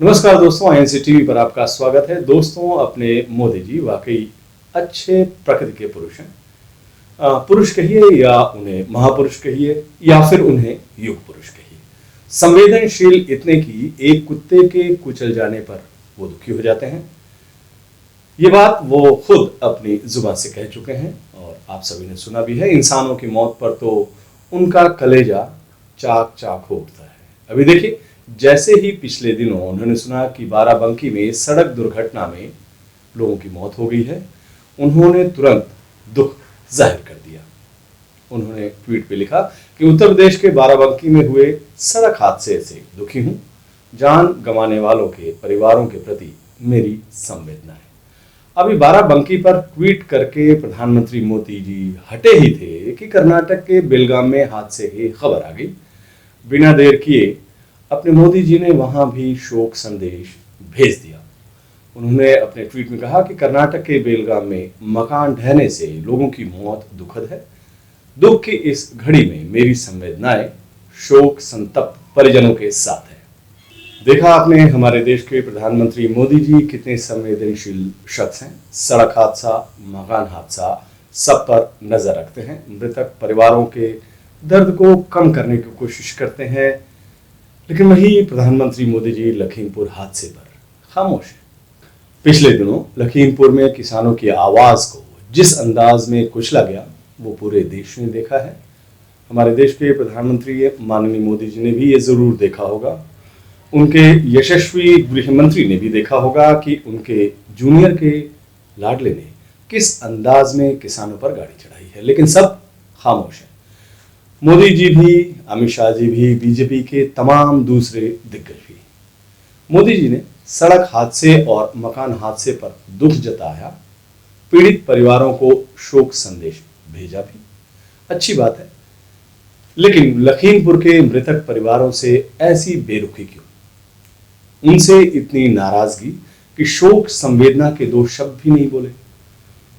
नमस्कार दोस्तों, INC TV पर आपका स्वागत है। दोस्तों, अपने मोदी जी वाकई अच्छे प्रकृति के पुरुष हैं। पुरुष कहिए या उन्हें महापुरुष कहिए या फिर उन्हें युग पुरुष कहिए। संवेदनशील इतने कि एक कुत्ते के कुचल जाने पर वो दुखी हो जाते हैं। ये बात वो खुद अपनी जुबान से कह चुके हैं और आप सभी ने सुना भी है। इंसानों की मौत पर तो उनका कलेजा चाक चाक हो उठता है। अभी देखिए, जैसे ही पिछले दिनों उन्होंने सुना कि बाराबंकी में सड़क दुर्घटना में लोगों की मौत हो गई है, उन्होंने तुरंत दुख जाहिर कर दिया। उन्होंने ट्वीट पे लिखा कि उत्तर प्रदेश के बाराबंकी में हुए सड़क हादसे से दुखी हूं। जान गंवाने वालों के परिवारों के प्रति मेरी संवेदना है। अभी बाराबंकी पर ट्वीट करके प्रधानमंत्री मोदी जी हटे ही थे कि कर्नाटक के बेलगाम में हादसे की खबर आ गई। बिना देर किए अपने मोदी जी ने वहां भी शोक संदेश भेज दिया। उन्होंने अपने ट्वीट में कहा कि कर्नाटक के बेलगाम में मकान ढहने से लोगों की मौत दुखद है। दुख की इस घड़ी में मेरी संवेदनाएं शोक संतप्त परिजनों के साथ है। देखा आपने हमारे देश के प्रधानमंत्री मोदी जी कितने संवेदनशील शख्स हैं। सड़क हादसा, मकान हादसा, सब पर नजर रखते हैं। मृतक परिवारों के दर्द को कम करने की कोशिश करते हैं। लेकिन वही प्रधानमंत्री मोदी जी लखीमपुर हादसे पर खामोश है। पिछले दिनों लखीमपुर में किसानों की आवाज को जिस अंदाज में कुचला गया वो पूरे देश ने देखा है। हमारे देश के प्रधानमंत्री माननीय मोदी जी ने भी ये जरूर देखा होगा। उनके यशस्वी गृह मंत्री ने भी देखा होगा कि उनके जूनियर के लाडले ने किस अंदाज में किसानों पर गाड़ी चढ़ाई है। लेकिन सब खामोश है। मोदी जी भी, अमित शाह जी भी, बीजेपी के तमाम दूसरे दिग्गज भी। मोदी जी ने सड़क हादसे और मकान हादसे पर दुख जताया, पीड़ित परिवारों को शोक संदेश भेजा भी। अच्छी बात है, लेकिन लखीमपुर के मृतक परिवारों से ऐसी बेरुखी क्यों? उनसे इतनी नाराजगी कि शोक संवेदना के दो शब्द भी नहीं बोले,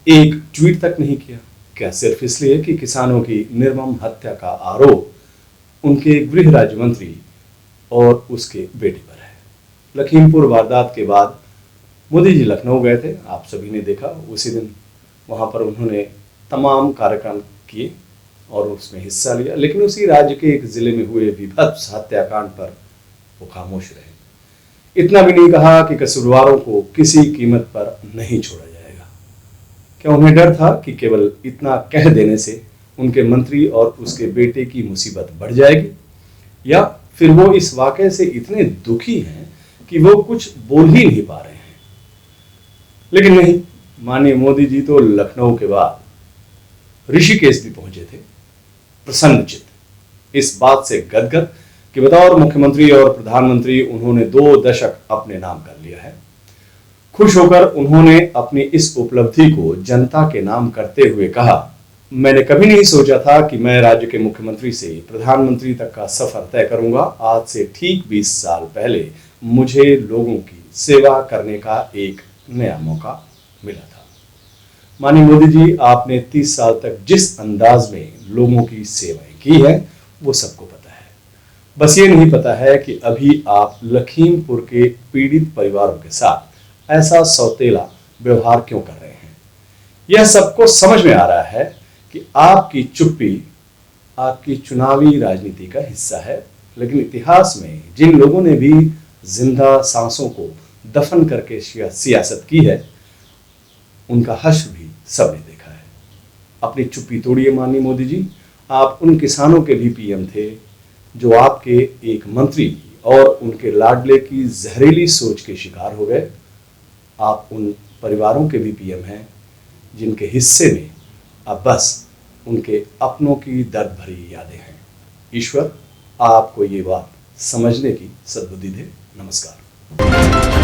एक ट्वीट तक नहीं किया। क्या सिर्फ इसलिए कि किसानों की निर्मम हत्या का आरोप उनके गृह राज्य मंत्री और उसके बेटे पर है? लखीमपुर वारदात के बाद मोदी जी लखनऊ गए थे, आप सभी ने देखा। उसी दिन वहां पर उन्होंने तमाम कार्यक्रम किए और उसमें हिस्सा लिया। लेकिन उसी राज्य के एक जिले में हुए विभत्स हत्याकांड पर वो खामोश रहे। इतना भी नहीं कहा कि कसूरवारों को किसी कीमत पर नहीं छोड़ा जाएगा। क्या उन्हें डर था कि केवल इतना कह देने से उनके मंत्री और उसके बेटे की मुसीबत बढ़ जाएगी, या फिर वो इस वाकये से इतने दुखी हैं कि वो कुछ बोल ही नहीं पा रहे हैं? लेकिन नहीं, माननीय मोदी जी तो लखनऊ के बाद ऋषिकेश भी पहुंचे थे, प्रसन्नचित्त, इस बात से गदगद कि बतौर मुख्यमंत्री और प्रधानमंत्री उन्होंने 2 दशक अपने नाम कर लिया है। खुश होकर उन्होंने अपनी इस उपलब्धि को जनता के नाम करते हुए कहा, मैंने कभी नहीं सोचा था कि मैं राज्य के मुख्यमंत्री से प्रधानमंत्री तक का सफर तय करूंगा। आज से ठीक 20 साल पहले मुझे लोगों की सेवा करने का एक नया मौका मिला था। माननीय मोदी जी, आपने 30 साल तक जिस अंदाज में लोगों की सेवाएं की है वो सबको पता है। बस ये नहीं पता है कि अभी आप लखीमपुर के पीड़ित परिवारों के साथ ऐसा सौतेला व्यवहार क्यों कर रहे हैं। यह सबको समझ में आ रहा है कि आपकी चुप्पी आपकी चुनावी राजनीति का हिस्सा है। लेकिन इतिहास में जिन लोगों ने भी जिंदा सांसों को दफन करके सियासत की है, उनका हश्र भी सबने देखा है। अपनी चुप्पी तोड़िए माननीय मोदी जी। आप उन किसानों के भी पीएम थे जो आपके एक मंत्री और उनके लाडले की जहरीली सोच के शिकार हो गए। आप उन परिवारों के भी पीएम हैं जिनके हिस्से में अब बस उनके अपनों की दर्द भरी यादें हैं। ईश्वर आपको ये बात समझने की सद्बुद्धि दे। नमस्कार।